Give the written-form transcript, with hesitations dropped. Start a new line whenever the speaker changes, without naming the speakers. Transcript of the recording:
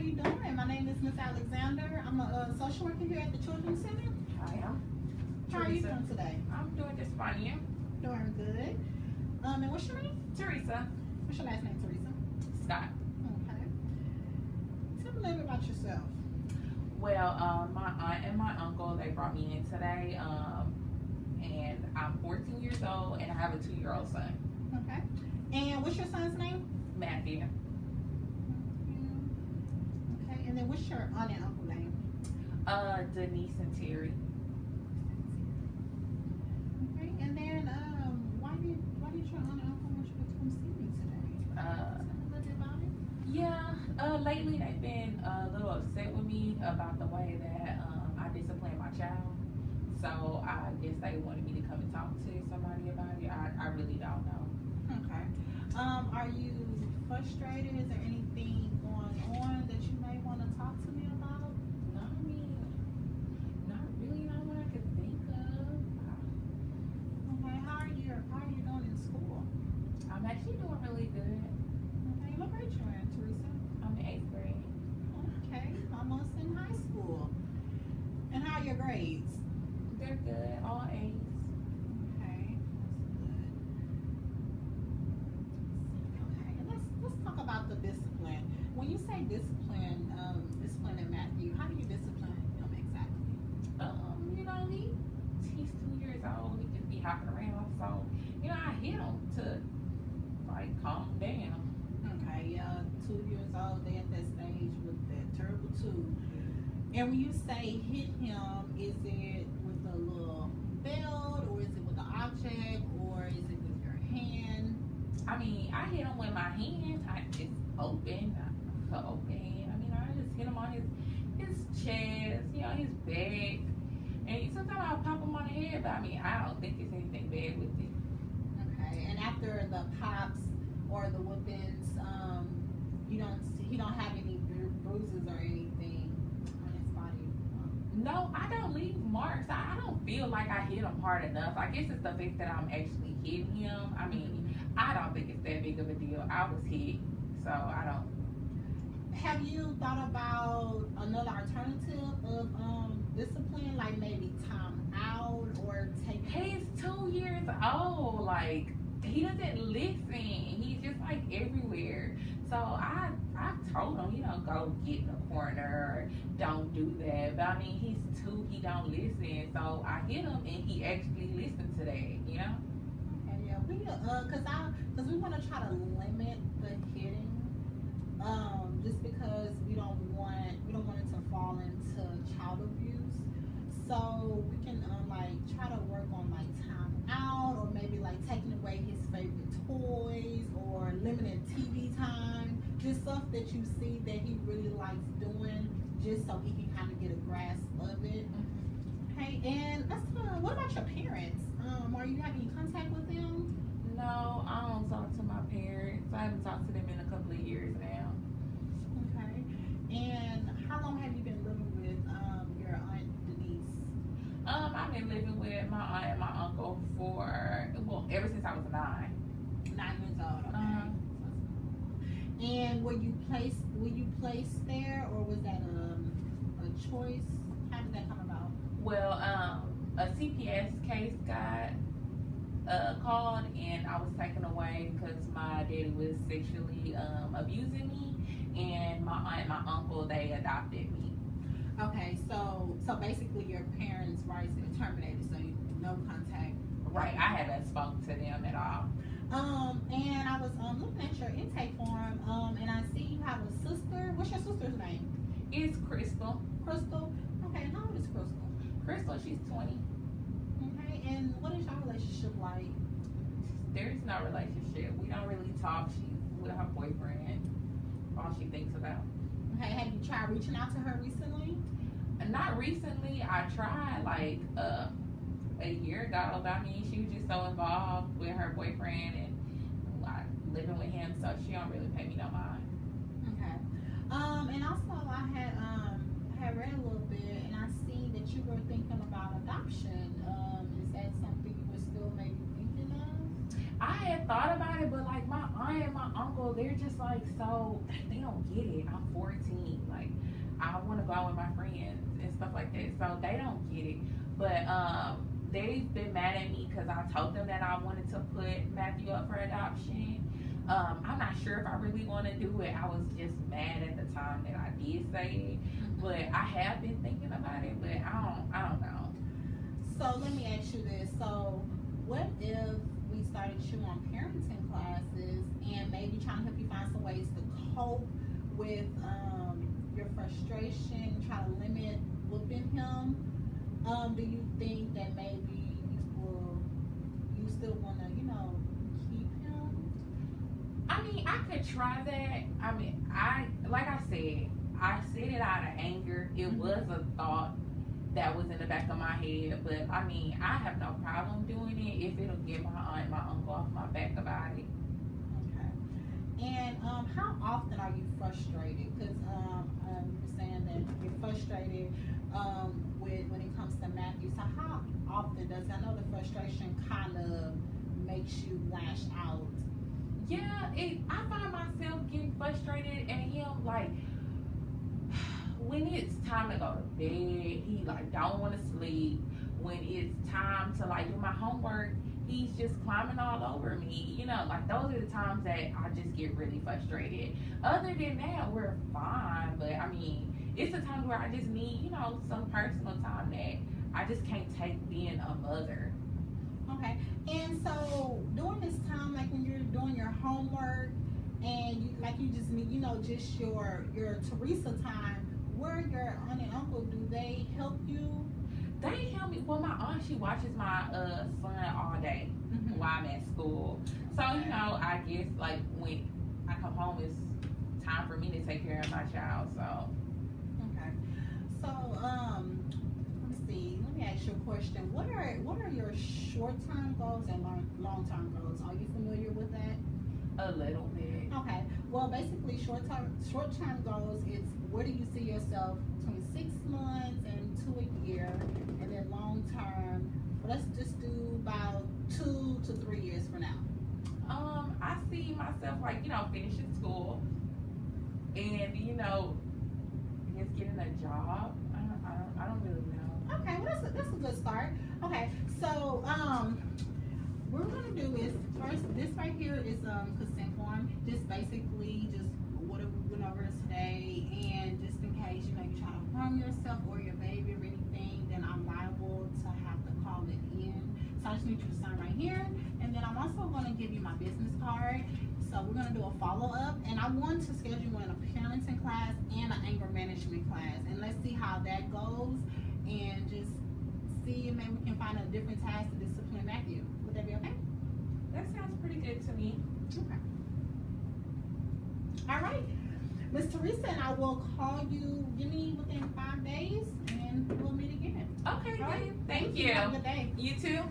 you doing? My name is Miss Alexander. I'm a social worker here at the Children's Center.
I am.
How are you doing today?
I'm doing just fine. You?
Doing good. And what's your name?
Teresa.
What's your last name, Teresa?
Scott.
Okay. Tell me a little bit about yourself.
Well, my aunt and my uncle, they brought me in today. And I'm 14 years old, and I have a 2-year-old son.
Okay. And what's your son's name?
Matthew.
Okay. And then what's your aunt and uncle name?
Denise and Terry.
Okay. And then why did your aunt and uncle want you to come see me today? Tell me a little bit about it.
Yeah. Lately they've been a little upset with me about the way that I discipline my child. So I guess they wanted me to come and talk to somebody about it. I really don't know.
Okay. Are you frustrated? Is there anything going on that you may want to talk to me about?
No, I mean, not really. Not what I could think of.
Okay. How are you doing in school?
I'm actually doing really good.
Okay. What grade you in, Teresa?
I'm in 8th grade.
Okay. Almost in high school. And how are your grades?
They're good. All A's.
Okay. That's good. Okay. And let's talk about the discipline. When you say discipline, disciplining Matthew, how do you discipline him exactly?
You know, he's 2 years old. He just be hopping around. So, I hit him to like calm down.
Okay, 2 years old, they at that stage with that terrible tooth. And when you say hit him, is it with a little belt, or is it with an object, or is it with your hand?
I mean, I hit him with my hand. It's open. I open hand. I mean, I just hit him on his chest, his back. And sometimes I'll pop him on the head, but I mean, I don't think it's anything bad with it.
Okay, and after the pops or the whoopings, he don't have any bruises or anything on his body?
No, I don't leave marks. I don't feel like I hit him hard enough. I guess it's the fact that I'm actually hitting him. I mean, I don't think it's that big of a deal. I was hit, so I don't.
Have you thought about another alternative of discipline, like maybe time out or take?
He's 2 years old. Like, he doesn't listen. He's just like everywhere. So I've told him, go get in the corner, or don't do that. But I mean, he's 2, he don't listen. So I hit him, and he actually listened to that.
Okay, yeah, because we want to try to limit the hitting, just because we don't want it to fall into child abuse. So we can try to work on time out, or maybe taking away his favorite toys, or limiting TV time, just stuff that you see that he really likes doing, just so he can kind of get a grasp of it. Okay, and what about your parents? Are you having contact with them?
No, I don't talk to my parents. I haven't talked to them in a couple of years now.
Okay, and how long have you been living with your aunt Denise?
I've been living with my aunt and my uncle ever since I was 9.
9 years old. Okay. And were you placed there, or was that a choice? How did that come about?
Well, a CPS case got called, and I was taken away because my daddy was sexually abusing me, and my aunt and my uncle, they adopted me.
Okay, so basically your parents' rights were terminated, so no contact.
Right, I haven't spoken to them at all.
And I was looking at your intake form, and I see you have a sister. What's your sister's name?
It's Crystal.
Crystal? Okay, and how old is Crystal?
Crystal, she's 20.
Okay, and what is your relationship like?
There's no relationship. We don't really talk. She's with her boyfriend. All she thinks about.
Okay, have you tried reaching out to her recently?
Not recently. I tried a year ago. I mean, she was just so involved with her boyfriend and living with him, so she don't really pay me no mind.
Okay. And also I had read a little bit, and I see that you were thinking about adoption. Is that something you were still maybe thinking of?
I had thought about it, but my aunt aunt and my uncle, they're just like, so they don't get it. I'm 14. Like, I want to go out with my friends and stuff like that. So they don't get it. But they've been mad at me because I told them that I wanted to put Matthew up for adoption. I'm not sure if I really want to do it. I was just mad at the time that I did say it. But I have been thinking about it, but I don't know.
So let me ask you this. So what if we started you on parenting classes and maybe trying to help you find some ways to cope with your frustration, try to limit whooping him? Do you think that maybe you still want to, keep him?
I mean, I could try that. I mean, like I said it out of anger. It was a thought that was in the back of my head, but I mean, I have no problem doing it if it'll get my aunt and my uncle off my back about it.
Okay. And how often are you frustrated? Because you're saying that you're frustrated when it comes to Matthew. So how often does, I know the frustration kind of makes you lash out?
Yeah, I find myself getting frustrated at him, like, when it's time to go to bed, he like don't want to sleep. When it's time to like do my homework, he's just climbing all over me. Like those are the times that I just get really frustrated. Other than that, we're fine. But I mean, it's the times where I just need, some personal time that I just can't take being a mother.
Okay. And so during this time, like when you're doing your homework and you just need, just your Teresa time, where your aunt and uncle, do they help you?
They help me. Well, my aunt, she watches my son all day while I'm at school. So, I guess like when I come home, it's time for me to take care of my child. So.
Okay. So, let me ask you a question. What are your short-term goals and long-term goals? Are you familiar with that?
A little bit.
Okay. Well, basically, short-term goals is where do you see yourself between 6 months and to a year, and then long-term. Let's just do about 2 to 3 years for now.
I see myself like finishing school, and just getting a job. I don't really know.
Okay. Well, that's a good start. Okay. So what we're gonna do is first, this right here is consent form. Just basically just what we went over today, and just in case you're trying to harm yourself or your baby or anything, then I'm liable to have to call it in. So I just need you to sign right here, and then I'm also going to give you my business card. So we're going to do a follow-up, and I want to schedule you in a parenting class and an anger management class, and let's see how that goes, and just see if maybe we can find a different task to discipline Matthew. Would that be okay?
That sounds pretty good to me.
Okay. All right. Miss Teresa and I will call you, give me within 5 days, and we'll meet again.
Okay,
All right.
Thank you.
Have a good day.
You too.